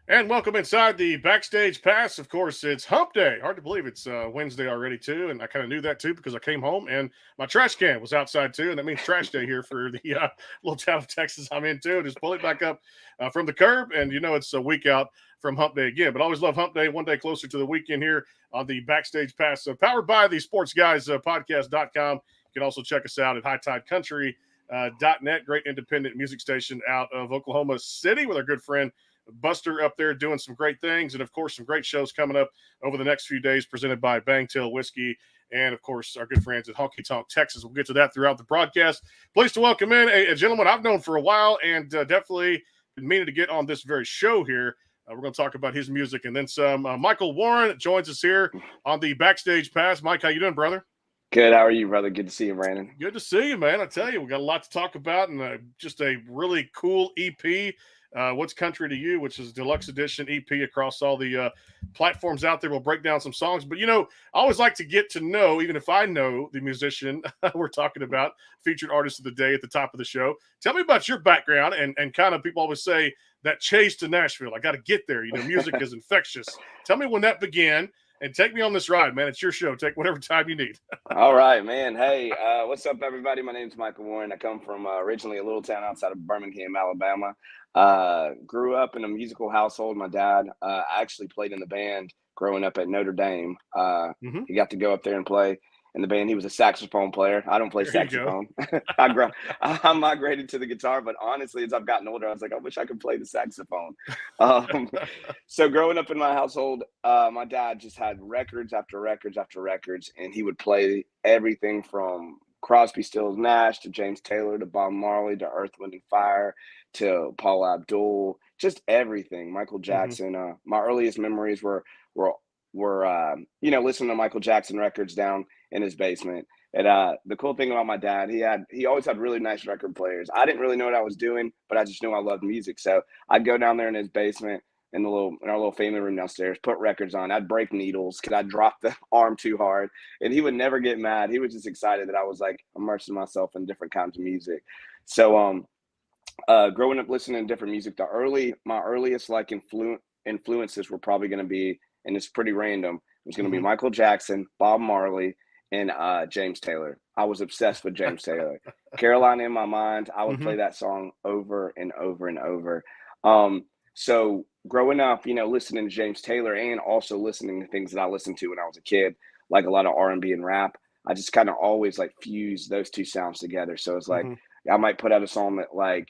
And welcome inside the Backstage Pass. Of course, it's Hump Day. Hard to believe it's Wednesday already, too. And I kind of knew that, too, because I came home and my trash can was outside, too. And that means trash day here for the little town of Texas I'm in, too. Just pull it back up from the curb. And it's a week out from Hump Day again. But I always love Hump Day, one day closer to the weekend here on the Backstage Pass. Powered by the Sports Guys podcast.com. You can also check us out at High Tide Country. .net, great independent music station out of Oklahoma City with our good friend Buster up there doing some great things, and of course some great shows coming up over the next few days presented by Bangtail Whiskey and of course our good friends at Honky Tonk Texas. We'll get to that throughout the broadcast. Pleased to welcome in a gentleman I've known for a while and definitely been meaning to get on this very show here. We're going to talk about his music and then some. Michael Warren joins us here on the Backstage Pass. Mike, how you doing, brother? Good. How are you, brother? Good to see you, Brandon. Good to see you, man. I tell you, we got a lot to talk about and just a really cool EP. What's Country to You, which is a deluxe edition EP across all the platforms out there. We'll break down some songs. But, I always like to get to know, even if I know the musician we're talking about, featured artist of the day at the top of the show. Tell me about your background and kind of people always say that chase to Nashville. I got to get there. Music is infectious. Tell me when that began. And take me on this ride, man. It's your show. Take whatever time you need. All right, man. Hey, what's up, everybody? My name's Michael Warren. I come from originally a little town outside of Birmingham, Alabama. Grew up in a musical household. My dad actually played in the band growing up at Notre Dame. He got to go up there and play in the band. He was a saxophone player. I don't play saxophone. I migrated to the guitar, but honestly, as I've gotten older, I was like, I wish I could play the saxophone. So growing up in my household, my dad just had records after records after records, and he would play everything from Crosby, Stills, Nash to James Taylor to Bob Marley to Earth, Wind and Fire to Paula Abdul, just everything. Michael Jackson. My earliest memories were listening to Michael Jackson records down in his basement. And the cool thing about my dad, he always had really nice record players. I didn't really know what I was doing, but I just knew I loved music. So I'd go down there in his basement in our little family room downstairs, put records on. I'd break needles because I'd drop the arm too hard, and he would never get mad. He was just excited that I was like immersing myself in different kinds of music. So growing up listening to different music, my earliest like influences were probably going to be, and it's pretty random, it was going to be Michael Jackson, Bob Marley, and James Taylor. I was obsessed with James Taylor. Caroline in My Mind, I would play that song over and over and over. So growing up, listening to James Taylor and also listening to things that I listened to when I was a kid, like a lot of R&B and rap, I just kind of always like fused those two sounds together. So it's like I might put out a song that like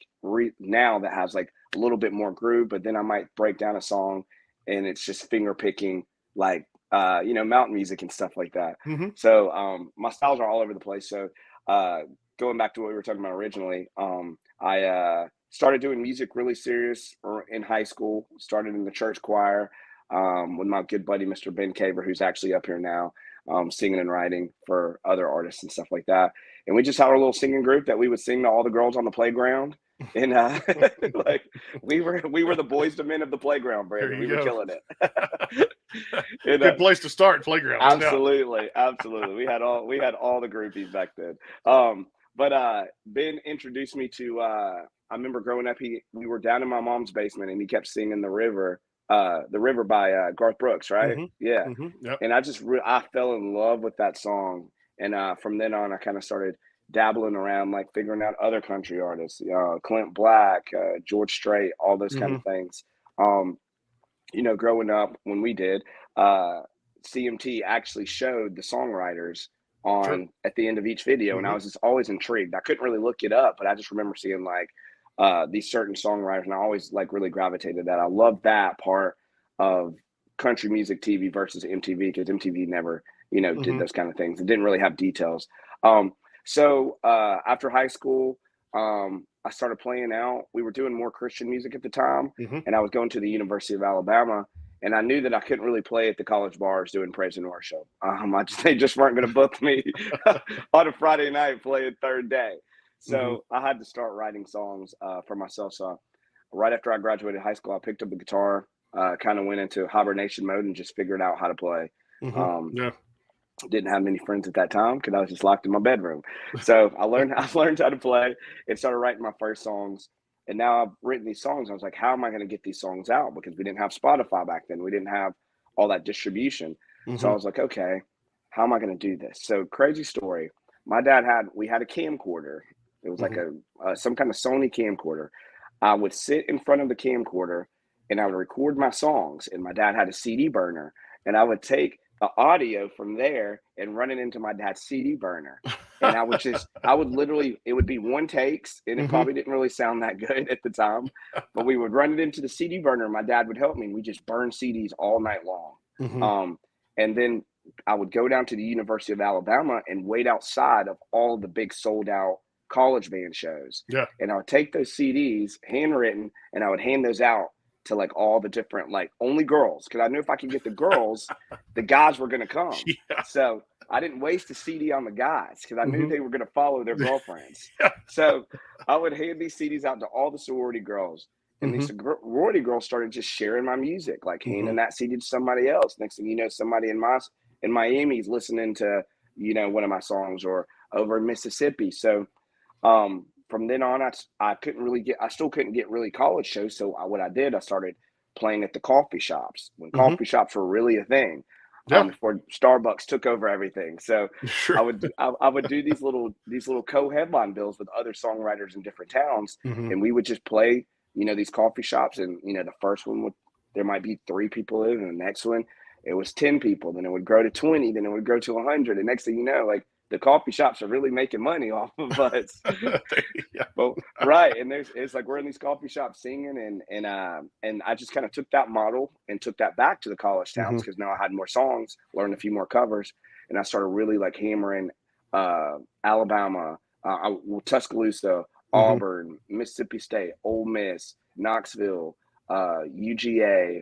now that has like a little bit more groove, but then I might break down a song and it's just finger picking like mountain music and stuff like that. So my styles are all over the place. So going back to what we were talking about originally, I started doing music really serious in high school. Started in the church choir with my good buddy Mr. Ben Caver, who's actually up here now, singing and writing for other artists and stuff like that. And we just had our little singing group that we would sing to all the girls on the playground. And like we were the boys to men of the playground, Brandon. We were killing it. Good place to start, playground. Absolutely. We had all the groupies back then. But Ben introduced me to I remember growing up, we were down in my mom's basement and he kept singing The River by Garth Brooks, right? Yeah. Yep. And I fell in love with that song. And from then on, I kind of started dabbling around, like figuring out other country artists, Clint Black, George Strait, all those kind of things. Growing up when we did, CMT actually showed the songwriters at the end of each video. And I was just always intrigued. I couldn't really look it up, but I just remember seeing like these certain songwriters, and I always like really gravitated that. I love that part of country music TV versus MTV, because MTV never, did those kind of things. It didn't really have details. So after high school, I started playing out. We were doing more Christian music at the time, and I was going to the University of Alabama, and I knew that I couldn't really play at the college bars doing praise and worship. They just weren't going to book me on a Friday night playing third day. So I had to start writing songs for myself. So right after I graduated high school, I picked up the guitar, kind of went into hibernation mode and just figured out how to play. Didn't have many friends at that time because I was just locked in my bedroom. So I learned how to play and started writing my first songs. And now I've written these songs. I was like, how am I going to get these songs out? Because we didn't have Spotify back then. We didn't have all that distribution. So I was like, okay, how am I going to do this? So crazy story. My dad we had a camcorder. It was like some kind of Sony camcorder. I would sit in front of the camcorder and I would record my songs. And my dad had a CD burner, and I would take the audio from there and run it into my dad's CD burner. And I would literally, it would be one takes, and it probably didn't really sound that good at the time, but we would run it into the CD burner. My dad would help me, and we just burn CDs all night long. And then I would go down to the University of Alabama and wait outside of all the big sold out college band shows. Yeah. And I would take those CDs handwritten, and I would hand those out to like all the different, like only girls. Cause I knew if I could get the girls, the guys were going to come. Yeah. So I didn't waste a CD on the guys, cause I knew they were going to follow their girlfriends. Yeah. So I would hand these CDs out to all the sorority girls. And these sorority girls started just sharing my music, like handing that CD to somebody else. Next thing you know, somebody in Miami's listening to, you know, one of my songs, or over in Mississippi. So from then on, I still couldn't get really college shows. So what I did, I started playing at the coffee shops when coffee shops were really a thing. Before Starbucks took over everything. So I would do these little co-headline bills with other songwriters in different towns, and we would just play, you know, these coffee shops. And you know, the first one there might be 3 people in, and the next one it was 10 people. Then it would grow to 20. Then it would grow to 100. And next thing you know, like, the coffee shops are really making money off of us. But, right. And it's like, we're in these coffee shops singing, and I just kind of took that model and took that back to the college towns, because now I had more songs, learned a few more covers, and I started really like hammering Alabama, Tuscaloosa, Auburn, Mississippi State, Ole Miss, Knoxville, UGA,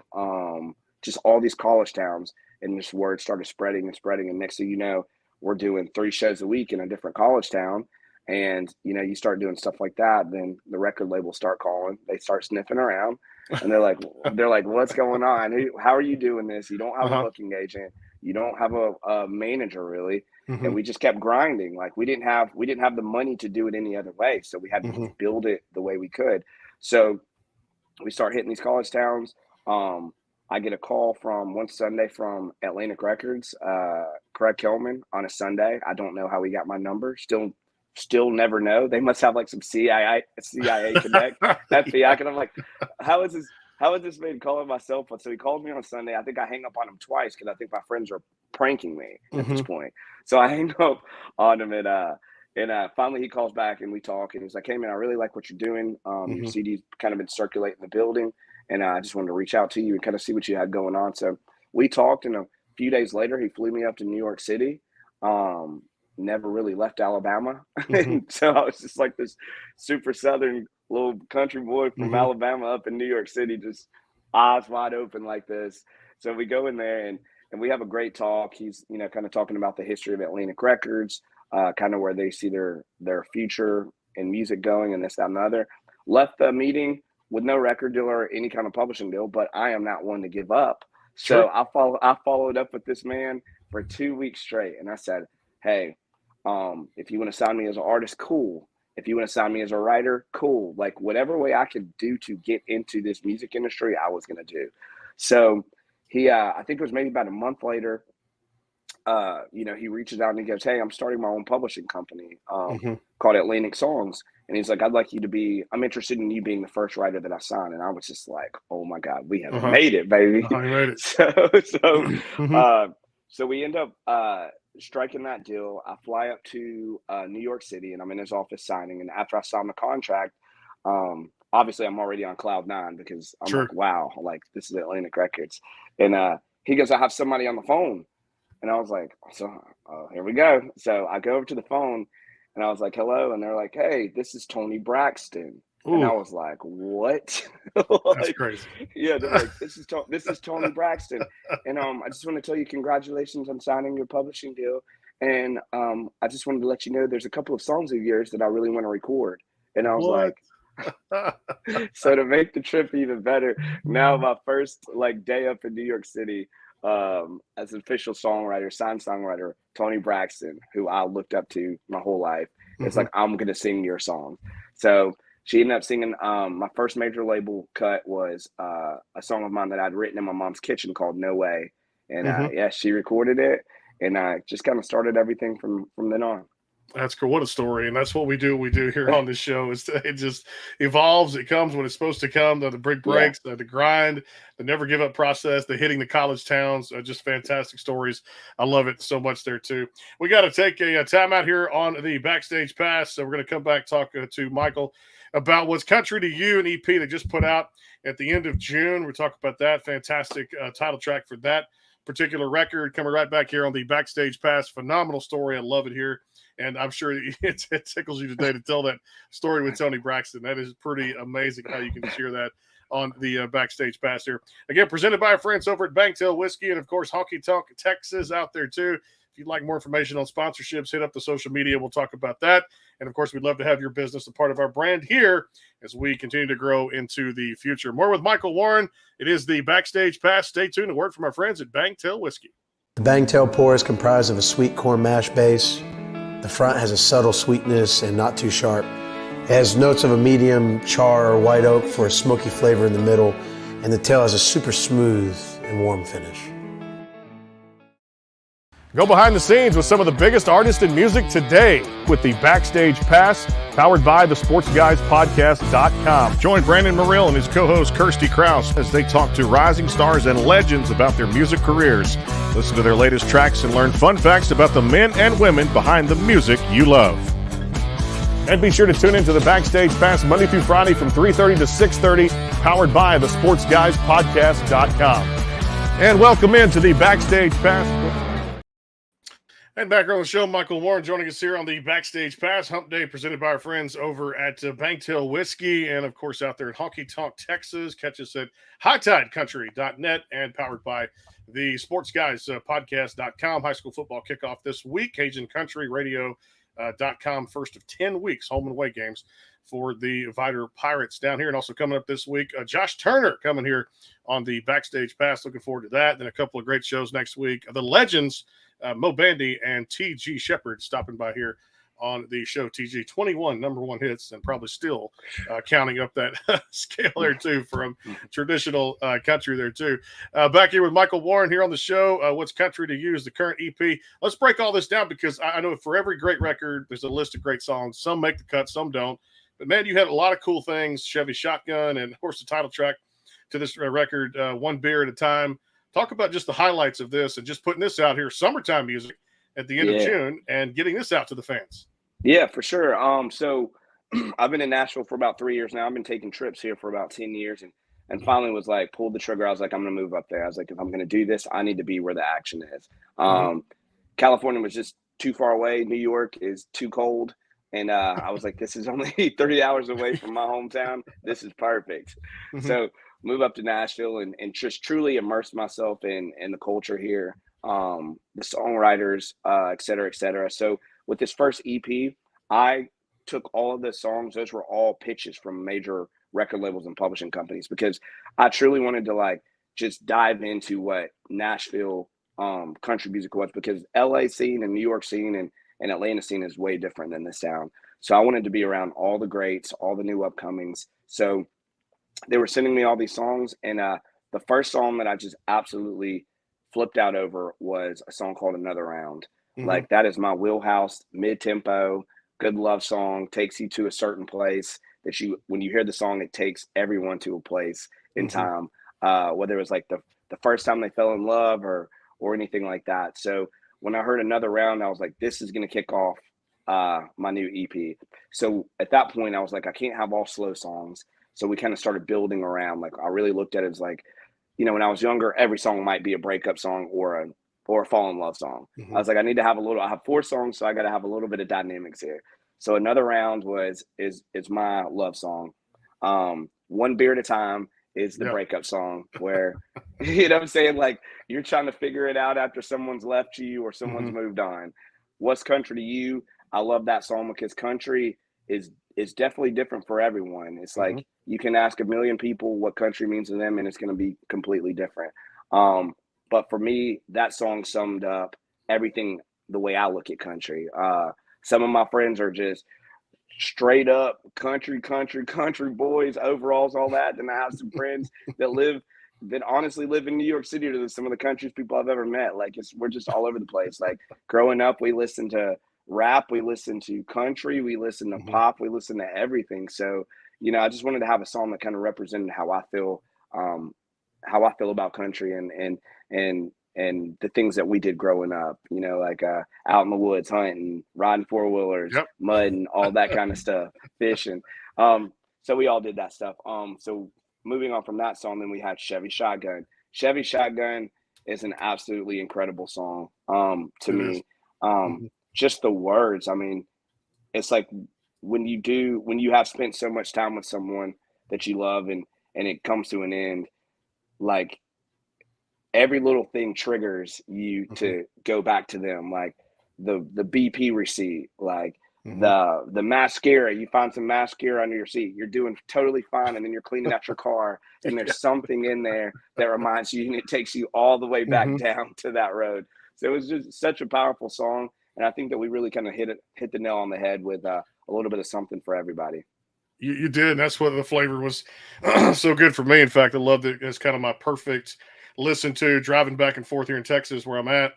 just all these college towns. And this word started spreading and spreading. And next thing you know, we're doing 3 shows a week in a different college town. And, you know, you start doing stuff like that, then the record labels start calling, they start sniffing around, and they're like, what's going on? How are you doing this? You don't have a booking agent. You don't have a manager, really. And we just kept grinding. Like, we didn't have the money to do it any other way. So we had to just build it the way we could. So we start hitting these college towns. I get a call from one Sunday from Atlantic Records, Craig Kelman, on a Sunday. I don't know how he got my number. Still never know. They must have like some CIA connect, FBI. And I'm like, how is this man calling my cell phone? So he called me on Sunday. I think I hang up on him twice, because I think my friends are pranking me at this point. So I hang up on him, and finally he calls back, and we talk, and he's like, hey man, I really like what you're doing. Your CD's kind of been circulating the building, and I just wanted to reach out to you and kind of see what you had going on. So we talked, and a few days later, he flew me up to New York City. Never really left Alabama. So I was just like this super Southern little country boy from Alabama up in New York City, just eyes wide open like this. So we go in there, and we have a great talk. He's, you know, kind of talking about the history of Atlantic Records, kind of where they see their future in music going, and this, that, and the other. Left the meeting with no record deal or any kind of publishing deal, but I am not one to give up. So I followed up with this man for 2 weeks straight, and I said, hey, if you want to sign me as an artist, cool. If you want to sign me as a writer, cool. Like, whatever way I could do to get into this music industry, I was going to do. So he, I think it was maybe about a month later, you know, he reaches out and he goes, hey, I'm starting my own publishing company called Atlantic Songs. And he's like, I'm interested in you being the first writer that I sign. And I was just like, oh my God, we have made it, baby. We made it. So we end up striking that deal. I fly up to New York City, and I'm in his office signing. And after I sign the contract, obviously I'm already on cloud 9, because I'm like, wow, like, this is Atlantic Records. And he goes, I have somebody on the phone. And I was like, so here we go. So I go over to the phone, and I was like, hello. And they're like, hey, this is Tony Braxton. Ooh. And I was like, what? That's crazy. Yeah, they're like, this is Tony Braxton. And I just want to tell you, congratulations on signing your publishing deal. And I just wanted to let you know there's a couple of songs of yours that I really want to record. And I was like, so to make the trip even better, now my first like day up in New York City, as an official songwriter, signed songwriter, Tony Braxton, who I looked up to my whole life. It's like, I'm going to sing your song. So She ended up singing. My first major label cut was a song of mine that I'd written in my mom's kitchen called "No Way," and Mm-hmm. yeah, she recorded it, and I just kind of started everything from then on. That's cool. What a story. And that's what we do. We do here on this show is it just evolves. It comes when it's supposed to come, the big breaks, the grind, the never give up process, the hitting the college towns, just fantastic stories. I love it so much there too. We got to take a time out here on the Backstage Pass. So we're going to come back, talk to Michael about what's Country to You, an EP they just put out at the end of June. We'll talk about that. Fantastic title track for that particular record. Coming right back here on the Backstage Pass. Phenomenal story. I love it here. And I'm sure it tickles you today to tell that story with Toni Braxton. That is pretty amazing how you can share that on the Backstage Pass here. Again, presented by our friends over at Banktail Whiskey and, of course, Honky Tonk Texas out there, too. If you'd like more information on sponsorships, hit up the social media. We'll talk about that. And, of course, we'd love to have your business a part of our brand here as we continue to grow into the future. More with Michael Warren. It is the Backstage Pass. Stay tuned to word from our friends at Banktail Whiskey. The Banktail pour is comprised of a sweet corn mash base. The front has a subtle sweetness and not too sharp. It has notes of a medium char or white oak for a smoky flavor in the middle, and the tail has a super smooth and warm finish. Go behind the scenes with some of the biggest artists in music today with the Backstage Pass, powered by the SportsGuysPodcast.com. Join Brandon Morrill and his co-host Kirsty Krause as they talk to rising stars and legends about their music careers. Listen to their latest tracks and learn fun facts about the men and women behind the music you love. And be sure to tune into the Backstage Pass Monday through Friday from 3:30 to 6:30, powered by the SportsGuysPodcast.com. And welcome into the Backstage Pass. And back on the show, Michael Warren joining us here on the Backstage Pass Hump Day, presented by our friends over at Banktail Whiskey, and of course out there at Honky Tonk Texas. Catch us at HighTideCountry.net and powered by the SportsGuysPodcast.com. High school football kickoff this week. Cajun Country Radio.com, first of 10 weeks home and away games for the Vider Pirates down here. And also coming up this week, Josh Turner coming here on the Backstage Pass. Looking forward to that. Then a couple of great shows next week. The Legends, Mo Bandy and T.G. Shepard stopping by here on the show. T.G. 21 number one hits and probably still counting up that scale there too from traditional country there too. Back here with Michael Warren here on the show. What's Country to You is the current EP. Let's break all this down because I know for every great record, there's a list of great songs. Some make the cut, some don't. But man, you had a lot of cool things. Chevy Shotgun and of course the title track to this record, One Beer at a Time. Talk about just the highlights of this and just putting this out here, summertime music at the end of June and getting this out to the fans. Yeah, for sure. So I've been in Nashville for about 3 years now. I've been taking trips here for about 10 years and finally was like, pulled the trigger. I was like, I'm going to move up there. I was like, if I'm going to do this, I need to be where the action is. California was just too far away. New York is too cold. And I was like, this is only 30 hours away from my hometown. This is perfect. So move up to Nashville and just truly immerse myself in the culture here, the songwriters, et cetera, et cetera. So with this first EP, I took all of the songs. Those were all pitches from major record labels and publishing companies because I truly wanted to like just dive into what Nashville country music was because LA scene and New York scene and Atlanta scene is way different than this sound. So I wanted to be around all the greats, all the new upcomings. So they were sending me all these songs, and the first song that I just absolutely flipped out over was a song called Another Round. Like that is my wheelhouse, mid-tempo, good love song, takes you to a certain place that when you hear the song, it takes everyone to a place in time, whether it was like the first time they fell in love or anything like that. So when I heard Another Round, I was like, this is going to kick off my new EP. So at that point, I was like, I can't have all slow songs. So we kind of started building around. Like I really looked at it as like, you know, when I was younger, every song might be a breakup song or a fall in love song. I was like, I need to have I have 4 songs, so I got to have a little bit of dynamics here. So Another Round is my love song. One Beer at a Time is the breakup song where, you know what I'm saying? Like you're trying to figure it out after someone's left you or someone's moved on. What's Country to You? I love that song because country is definitely different for everyone. It's like you can ask a million people what country means to them and it's going to be completely different. But for me, that song summed up everything the way I look at country. Some of my friends are just straight up country boys, overalls, all that. Then I have some friends that honestly live in New York City to some of the country's people I've ever met. Like we're just all over the place. Like growing up, we listened to rap, we listened to country, we listened to pop, we listened to everything. So, you know, I just wanted to have a song that kind of represented how I feel about country and the things that we did growing up, you know, like out in the woods, hunting, riding 4-wheelers, mudding, all that kind of stuff, fishing. So we all did that stuff. So moving on from that song, then we had Chevy Shotgun. Chevy Shotgun is an absolutely incredible song to me. Just the words, I mean, it's like when you have spent so much time with someone that you love and it comes to an end, like every little thing triggers you to go back to them, like the BP receipt, like the mascara. You find some mascara under your seat, you're doing totally fine, and then you're cleaning out your car and there's something in there that reminds you, and it takes you all the way back down to that road. So it was just such a powerful song, and I think that we really kind of hit the nail on the head with a little bit of something for everybody. You did, and that's what the flavor was so good for me. In fact, I loved it. It's kind of my perfect listen to driving back and forth here in Texas where I'm at.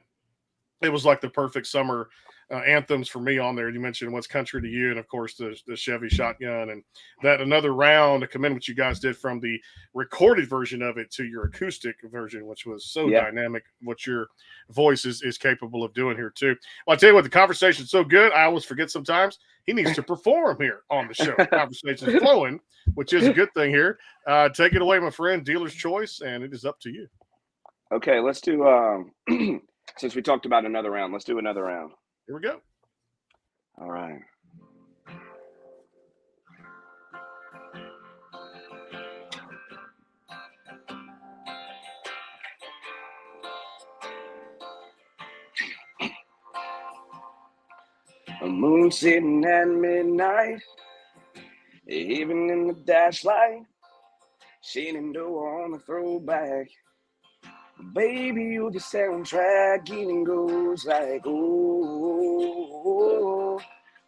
It was like the perfect summer anthems for me on there. You mentioned What's Country to You, and of course the Chevy Shotgun, and that Another Round, a commend what you guys did from the recorded version of it to your acoustic version, which was so dynamic, what your voice is capable of doing here too. Well, I tell you what, the conversation's so good, I always forget sometimes he needs to perform here on the show. The conversation's flowing, which is a good thing here. Take it away, my friend. Dealer's choice, and it is up to you. Okay, let's do since we talked about another round, let's do another round. Here we go. All right. A moon sitting at midnight, even in the dash light, shading door on the throwback. Baby, you're the soundtrack, even goes like, oh, oh,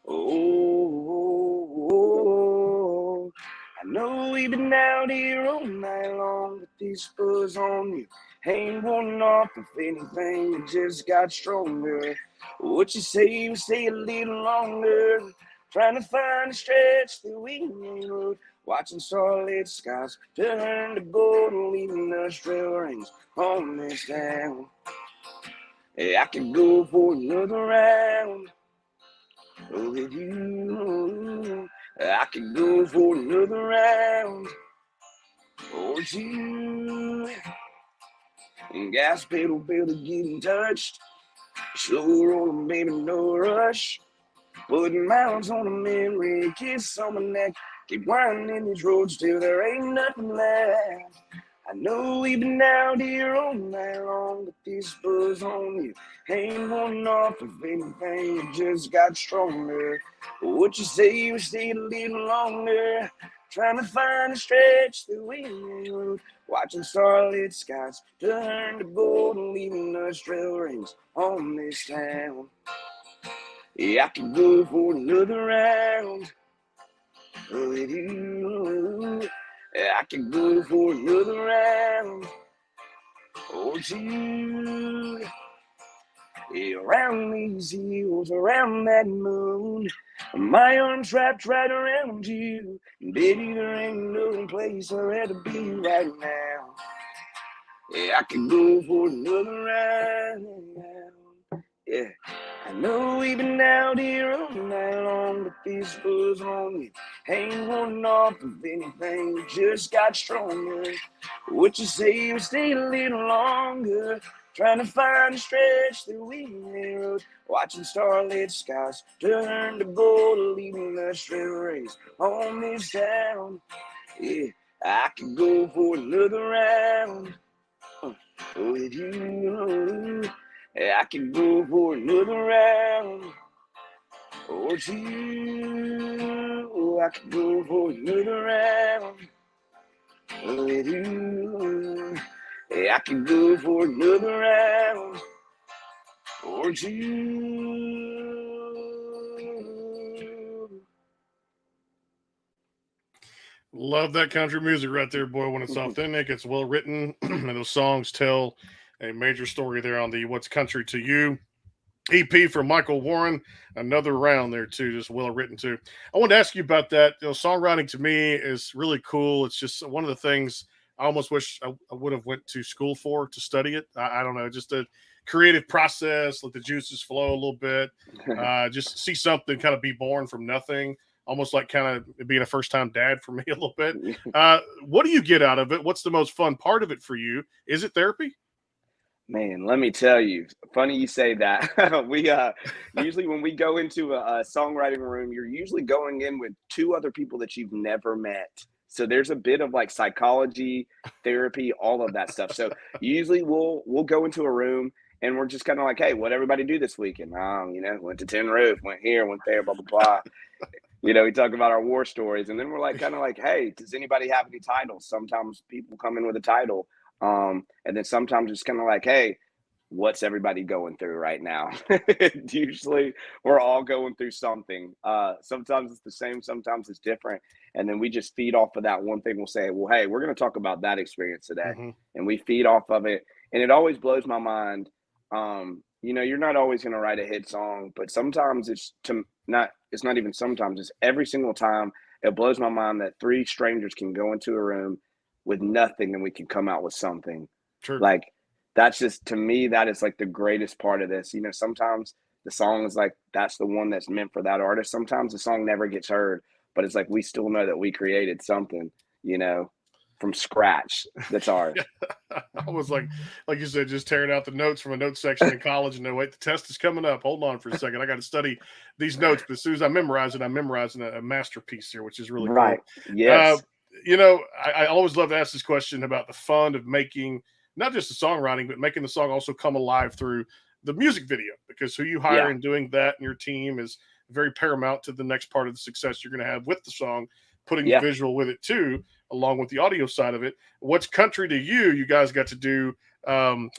oh, oh. I know we've been out here all night long, but these spurs on you ain't worn off. If anything, it just got stronger. What you say, we stay a little longer, trying to find a stretch that we ain't road. Watching starlit skies turn to gold and leaving us trail rings on this town. Hey, I could go for another round with you. I could go for another round or two. And gas pedal getting touched. Slow rolling, baby, no rush. Putting miles on a memory, kiss on my neck. Keep winding these roads till there ain't nothing left. I know we've been out here all night long, but these spurs on you ain't worn off. If anything, it just got stronger. What you say, we stay a little longer, trying to find a stretch that we road. Watching starlit skies turn to gold and leaving us trail rings on this town. Yeah, I could go for another round with you. Yeah, I could go for another round or two. Yeah, around these hills, around that moon, my arms wrapped right around you. Baby, there ain't no place I'd rather be right now. Yeah, I could go for another round. Yeah, I know we've been out here all night long, but these spurs on you ain't worn off. If anything, we just got stronger. What you say, we stay a little longer, trying to find a stretch that we rode. Watching starlit skies turn to gold, leaving us trail race on this town. Yeah, I could go for another round with you. Yeah, I could go for another round or two. I could go for another round with you. Yeah, I could go for another round or two. Love that country music right there, boy. When it's authentic, it's well written, and those songs tell a major story there on the What's Country to You EP from Michael Warren. Another round there, too, just well written, too. I wanted to ask you about that. Songwriting to me is really cool. It's just one of the things I almost wish I would have went to school for to study it. I don't know, just a creative process, let the juices flow a little bit, just see something kind of be born from nothing. Almost like kind of being a first-time dad for me a little bit. What do you get out of it? What's the most fun part of it for you? Is it therapy? Man, let me tell you, funny you say that. We usually when we go into a songwriting room, you're usually going in with two other people that you've never met. So there's a bit of like psychology, therapy, all of that stuff. So usually we'll go into a room and we're just kind of like, hey, what everybody do this weekend? Went to Tin Roof, went here, went there, blah blah blah. We talk about our war stories, and then we're like, kind of like, hey, does anybody have any titles? Sometimes people come in with a title. And then sometimes it's kind of like, hey, what's everybody going through right now? Usually we're all going through something. Sometimes it's the same, sometimes it's different. And then we just feed off of that one thing. We'll say, well, hey, we're going to talk about that experience today. Mm-hmm. And we feed off of it. And it always blows my mind. You're not always going to write a hit song, but sometimes it's not even sometimes, it's every single time. It blows my mind that three strangers can go into a room with nothing and we can come out with something. True. Like, that's just, to me, that is like the greatest part of this. Sometimes the song is like, that's the one that's meant for that artist. Sometimes the song never gets heard, but it's like, we still know that we created something, from scratch. That's ours. I was like you said, just tearing out the notes from a note section in college, and wait, the test is coming up. Hold on for a second. I got to study these notes. But as soon as I memorize it, I'm memorizing a masterpiece here, which is really right. Cool. Yes. I always love to ask this question about the fun of making not just the songwriting, but making the song also come alive through the music video, because who you hire and doing that in your team is very paramount to the next part of the success you're going to have with the song, putting the visual with it too, along with the audio side of it. What's Country to You? You guys got to do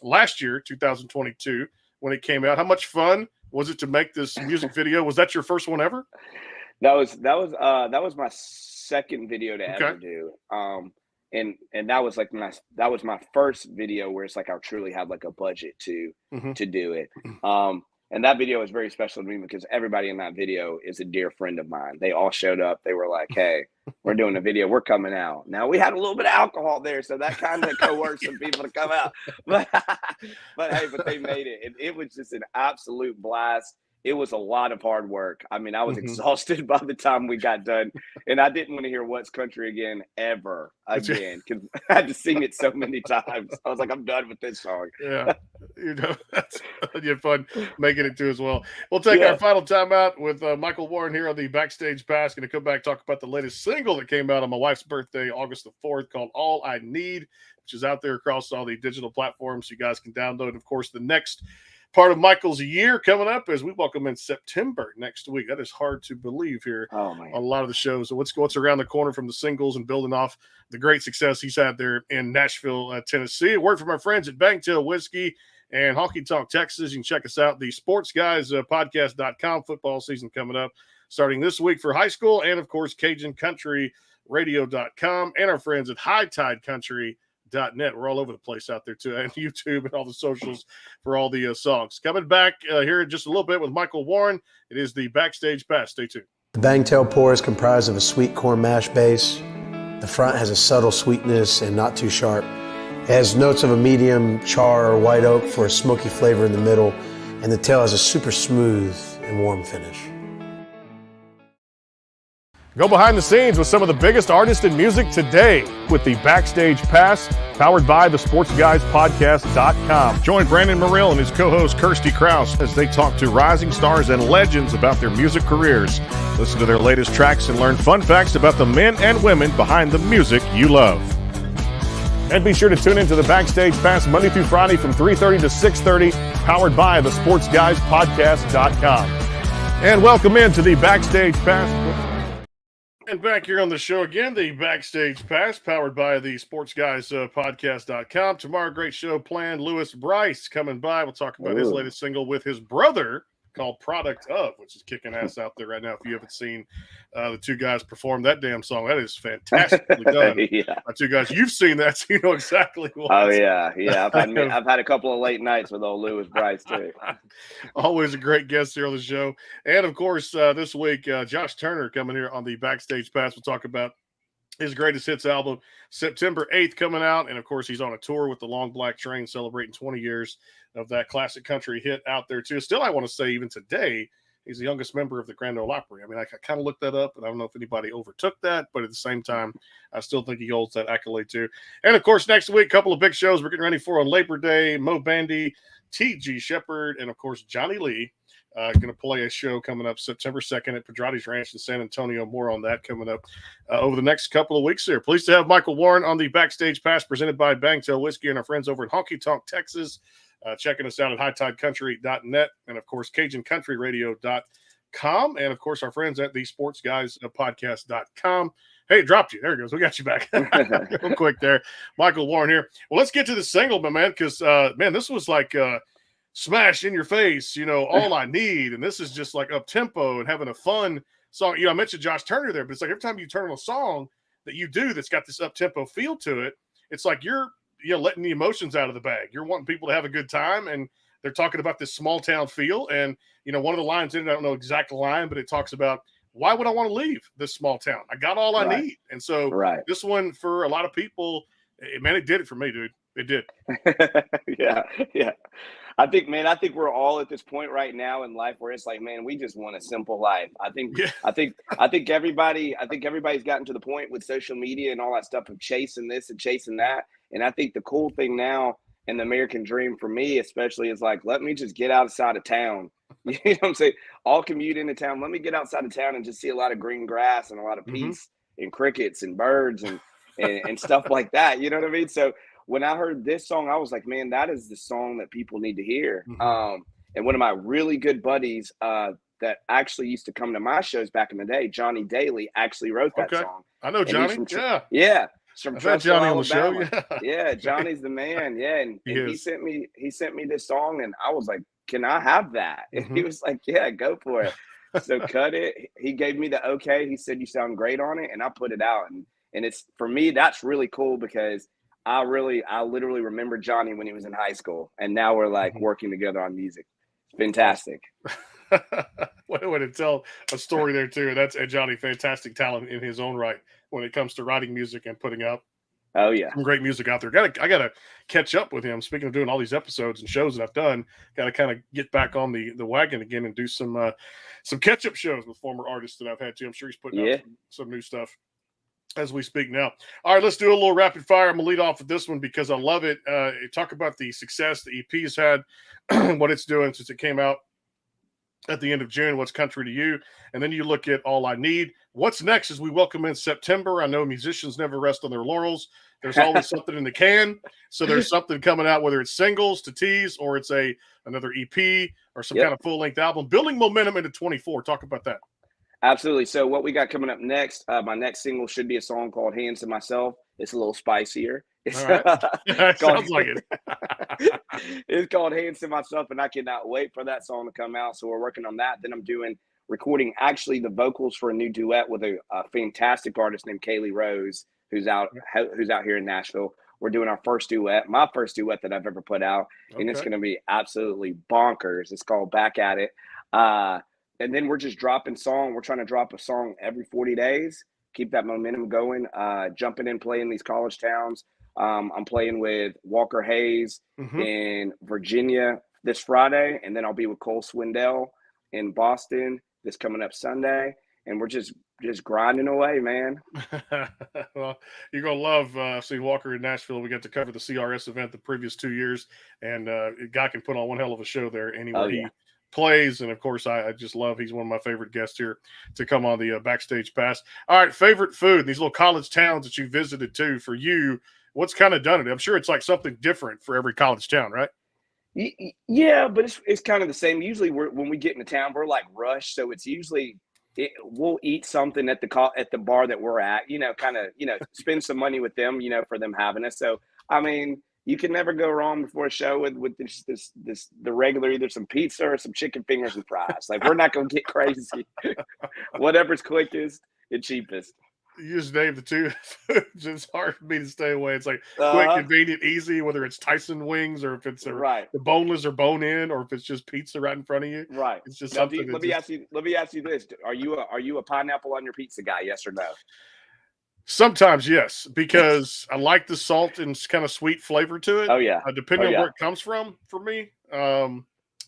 last year, 2022, when it came out. How much fun was it to make this music video? Was that your first one ever? That was my second video to ever do. And that was like my first video where it's like I truly had like a budget to do it. And that video is very special to me because everybody in that video is a dear friend of mine. They all showed up. They were like, hey, we're doing a video. We're coming out. Now, we had a little bit of alcohol there, so that kind of coerced some people to come out. But they made it. And it was just an absolute blast. It was a lot of hard work. I mean, I was exhausted by the time we got done. And I didn't want to hear What's Country again, ever again, because I had to sing it so many times. I was like, I'm done with this song. Yeah. That's you had fun making it too as well. We'll take our final time out with Michael Warren here on the Backstage Pass. Going to come back, talk about the latest single that came out on my wife's birthday, August the 4th, called All I Need, which is out there across all the digital platforms. You guys can download. Of course, the next part of Michael's year coming up as we welcome in September next week. That is hard to believe here on a lot of the shows. So what's around the corner from the singles and building off the great success he's had there in Nashville, Tennessee. A word from our friends at Bangtail Whiskey and Honky Tonk Texas. You can check us out, the sportsguyspodcast.com. Football season coming up starting this week for high school, and of course CajunCountryRadio.com and our friends at High Tide Country.net. We're all over the place out there too, and YouTube and all the socials for all the songs. Coming back here in just a little bit with Michael Warren. It is the Backstage Pass. Stay tuned. The Bangtail pour is comprised of a sweet corn mash base. The front has a subtle sweetness and not too sharp. It has notes of a medium char or white oak for a smoky flavor in the middle, and the tail has a super smooth and warm finish. Go behind the scenes with some of the biggest artists in music today with the Backstage Pass, powered by the SportsGuysPodcast.com. Join Brandon Morrill and his co-host Kirsty Krause as they talk to rising stars and legends about their music careers. Listen to their latest tracks and learn fun facts about the men and women behind the music you love. And be sure to tune into the Backstage Pass Monday through Friday from 3:30 to 6:30, powered by the SportsGuysPodcast.com. And welcome into the Backstage Pass. And back here on the show again, the Backstage Pass, powered by the SportsGuysPodcast.com. Tomorrow, great show planned. Lewis Bryce coming by. We'll talk about his latest single with his brother, called Product Of, which is kicking ass out there right now. If you haven't seen the two guys perform that damn song, that is fantastically done. Yeah. Two guys, you've seen that, so you know exactly what. Oh yeah. I've had a couple of late nights with old Lewis Bryce too. Always a great guest here on the show. And of course, this week, Josh Turner coming here on the Backstage Pass. We'll talk about his greatest hits album, September 8th, coming out. And of course, he's on a tour with the Long Black Train, celebrating 20 years of that classic country hit out there too. Still, I want to say even today, he's the youngest member of the Grand Ole Opry. I mean, I kind of looked that up, and I don't know if anybody overtook that, but at the same time, I still think he holds that accolade too. And of course, next week, a couple of big shows we're getting ready for on Labor Day. Mo Bandy, T.G. Shepard, and of course, Johnny Lee. Going to play a show coming up September 2nd at Pedrati's Ranch in San Antonio. More on that coming up over the next couple of weeks here. Pleased to have Michael Warren on the Backstage Pass presented by Bangtail Whiskey and our friends over in Honky Tonk, Texas. Checking us out at hightidecountry.net and, of course, CajunCountryRadio.com. And, of course, our friends at the SportsGuysPodcast.com. Hey, it dropped you. There it goes. We got you back. Real quick there. Michael Warren here. Well, let's get to the single, my man, because, man, this was like smash in your face, all I need. And this is just like up tempo and having a fun song. I mentioned Josh Turner there, but it's like every time you turn on a song that you do that's got this up tempo feel to it, it's like you're letting the emotions out of the bag. You're wanting people to have a good time, and they're talking about this small town feel. And, one of the lines in it, I don't know exact line, but it talks about, why would I want to leave this small town? I got all I need. And so this one, for a lot of people, it did it for me, dude. It did. Yeah. I think we're all at this point right now in life where it's like, man, we just want a simple life. I think everybody's gotten to the point with social media and all that stuff of chasing this and chasing that. And I think the cool thing now and the American dream for me, especially, is like, let me just get outside of town. You know what I'm saying? I'll commute into town. Let me get outside of town and just see a lot of green grass and a lot of peace and crickets and birds and stuff like that. You know what I mean? So when I heard this song, I was like, man, that is the song that people need to hear. And one of my really good buddies that actually used to come to my shows back in the day, Johnny Daly, actually wrote that song. I know Johnny. Yeah. From Johnny on the show. Yeah, Johnny's the man. Yeah. And he sent me this song, and I was like, can I have that? And he was like, yeah, go for it. So cut it. He gave me the okay. He said, you sound great on it. And I put it out. And it's, for me, that's really cool because I literally remember Johnny when he was in high school, and now we're like working together on music. Fantastic. Way to tell a story there too. That's Johnny, fantastic talent in his own right when it comes to writing music and putting out some great music out there. I gotta catch up with him. Speaking of doing all these episodes and shows that I've done, gotta kind of get back on the wagon again and do some catch-up shows with former artists that I've had too. I'm sure he's putting out some new stuff as we speak now. All right, let's do a little rapid fire. I'm going to lead off with this one because I love it. Talk about the success the EP has had, what it's doing since it came out at the end of June, what's country to you. And then you look at All I Need. What's next as we welcome in September? I know musicians never rest on their laurels. There's always something in the can. So there's something coming out, whether it's singles to tease or it's another EP or some kind of full-length album. Building momentum into 24. Talk about that. Absolutely. So what we got coming up next, my next single should be a song called Hands to Myself. It's a little spicier. All right. Sounds like it. It's called Hands to Myself, and I cannot wait for that song to come out. So we're working on that. Then I'm recording actually the vocals for a new duet with a fantastic artist named Kaylee Rose, who's out here in Nashville. We're doing our first duet, my first duet that I've ever put out, and it's going to be absolutely bonkers. It's called Back at It. And then we're just dropping song. We're trying to drop a song every 40 days, keep that momentum going, jumping in, playing these college towns. I'm playing with Walker Hayes in Virginia this Friday, and then I'll be with Cole Swindell in Boston this coming up Sunday. And we're just grinding away, man. Well, you're going to love seeing Walker in Nashville. We got to cover the CRS event the previous 2 years, and guy can put on one hell of a show there anywhere he plays. And of course, I just love, he's one of my favorite guests here to come on the Backstage Pass. All right, favorite food, these little college towns that you visited too, for you, what's kind of done it? I'm sure it's like something different for every college town, right? Yeah, but it's kind of the same. Usually when we get into town, we're like rushed. So it's usually we'll eat something at the bar that we're at, kind of, spend some money with them, for them having us. So, I mean, you can never go wrong before a show with the regular, either some pizza or some chicken fingers and fries. Like, we're not gonna get crazy. Whatever's quickest and cheapest. You just named the two foods. It's hard for me to stay away. It's like quick, convenient, easy, whether it's Tyson wings or if it's right. the boneless or bone in, or if it's just pizza right in front of you. Right. It's just now, something. Let me ask you this: Are you a pineapple on your pizza guy? Yes or no? Sometimes, yes, because I like the salt and kind of sweet flavor to it. Oh yeah. Depending on where it comes from for me. So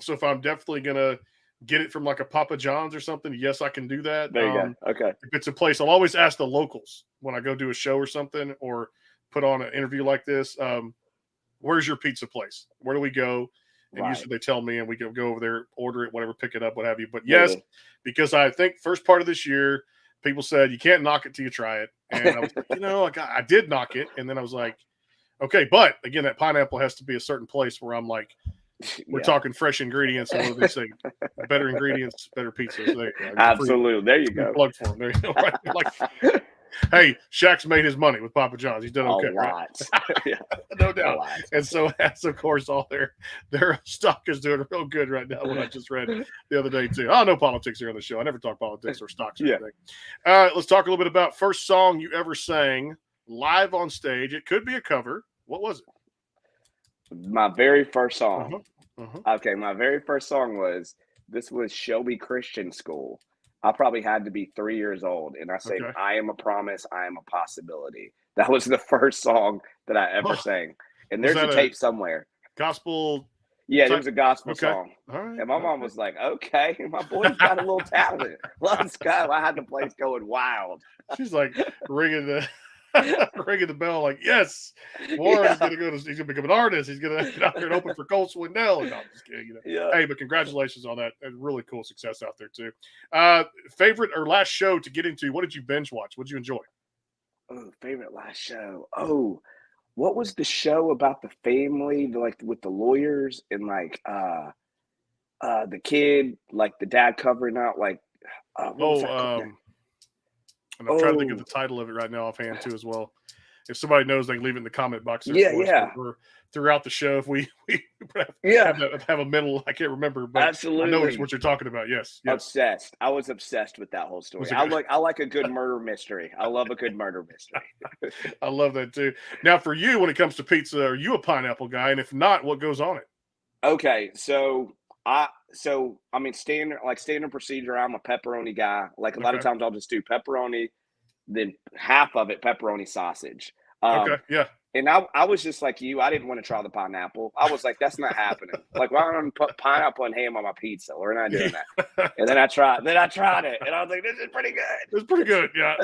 if I'm definitely gonna get it from like a Papa John's or something, yes, I can do that. There you go. Okay. If it's a place, I'll always ask the locals when I go do a show or something or put on an interview like this. Where's your pizza place? Where do we go? And usually they tell me, and we can go over there, order it, whatever, pick it up, what have you. But yes, because I think first part of this year, people said you can't knock it till you try it, and I was like, I did knock it, and then I was like, okay, but again, that pineapple has to be a certain place where I'm like, we're talking fresh ingredients, and what do they say? Better ingredients, better pizza. So absolutely, there you go. Plug for them. There you go. Right? Like, hey, Shaq's made his money with Papa John's. He's done okay, right? No doubt. And so, as of course, all their stock is doing real good right now. What I just read the other day too. Oh, no politics here on the show. I never talk politics or stocks or anything. Let's talk a little bit about first song you ever sang live on stage. It could be a cover. What was it? My very first song. Okay, my very first song was Shelby Christian School. I probably had to be 3 years old, and I sang I Am a Promise, I Am a Possibility. That was the first song that I ever sang. And there's a tape somewhere. Gospel? Yeah, there was a gospel song. All right, and my mom was like, okay, my boy's got a little talent. Let's go. I had the place going wild. She's like ringing the bell, like, yes, Warren's he's gonna become an artist. He's gonna get out there and open for Cole Swindell. And I'm just kidding, Hey, but congratulations on that. And really cool success out there too. Favorite or last show to get into? What did you binge watch? What did you enjoy? Oh, favorite last show. Oh, what was the show about the family, like with the lawyers and like the kid, like the dad covering out, like and I'm trying to think of the title of it right now offhand too as well. If somebody knows, they can leave it in the comment box. Or throughout the show, if we have a mental, I can't remember, but absolutely, I know what you're talking about. Yes. Obsessed. I was obsessed with that whole story. I like a good murder mystery. I love a good murder mystery. I love that too. Now, for you, when it comes to pizza, are you a pineapple guy? And if not, what goes on it? Okay, so I mean, standard procedure. I'm a pepperoni guy. Like a lot of times, I'll just do pepperoni, then half of it pepperoni sausage. And I was just like you. I didn't want to try the pineapple. I was like, that's not happening. Like, why don't I put pineapple and ham on my pizza? We're not doing that. And then I tried it, and I was like, this is pretty good. It's pretty good. Yeah.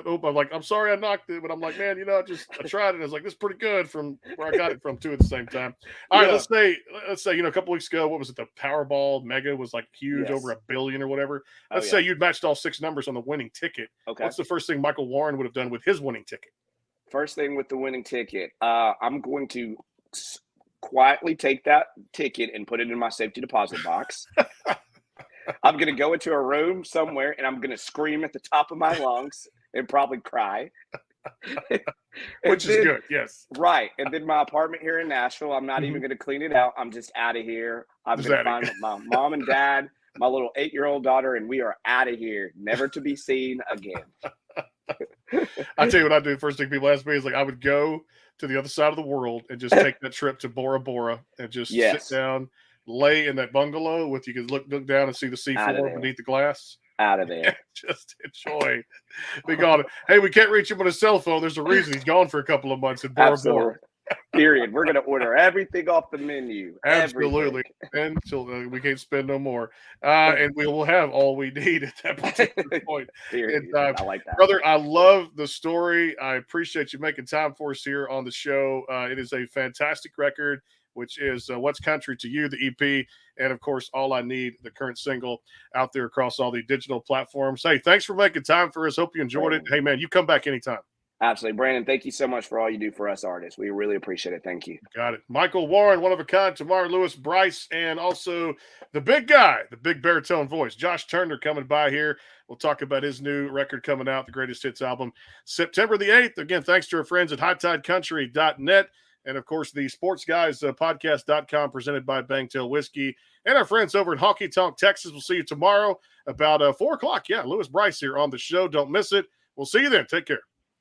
I'm like, I'm sorry I knocked it, but I'm like, man, I tried it. And I was like, this is pretty good from where I got it from too at the same time. All right, let's say, a couple weeks ago, what was it? The Powerball Mega was like huge, over $1 billion or whatever. Let's say you'd matched all 6 numbers on the winning ticket. Okay. What's the first thing Michael Warren would have done with his winning ticket? First thing with the winning ticket, I'm going to quietly take that ticket and put it in my safety deposit box. I'm going to go into a room somewhere, and I'm going to scream at the top of my lungs and probably cry. Which is good, yes. Right. And then my apartment here in Nashville, I'm not even going to clean it out. I'm just out of here. I'm going to find my mom and dad, my little 8-year-old daughter, and we are out of here, never to be seen again. I tell you what I do. First thing people ask me is like, I would go to the other side of the world and just take that trip to Bora Bora and just sit down, lay in that bungalow with you can look down and see the seafloor beneath the glass. Out of there. Just enjoy. Be gone. Hey, we can't reach him on his cell phone. There's a reason he's gone for a couple of months in Bora Bora. Period. We're going to order everything off the menu. Absolutely. Until we can't spend no more. And we will have all we need at that particular point. And, I like that. Brother, I love the story. I appreciate you making time for us here on the show. It is a fantastic record, which is What's Country to You, the EP, and, of course, All I Need, the current single out there across all the digital platforms. Hey, thanks for making time for us. Hope you enjoyed it. Hey, man, you come back anytime. Absolutely. Brandon, thank you so much for all you do for us artists. We really appreciate it. Thank you. Got it. Michael Warren, one of a kind, Tamar Lewis, Bryce, and also the big guy, the big baritone voice, Josh Turner, coming by here. We'll talk about his new record coming out, the Greatest Hits album, September the 8th. Again, thanks to our friends at HighTideCountry.net. And, of course, the Sports Guys podcast.com presented by Bangtail Whiskey and our friends over in Honky Tonk, Texas. We'll see you tomorrow about 4 o'clock. Yeah, Lewis Bryce here on the show. Don't miss it. We'll see you then. Take care.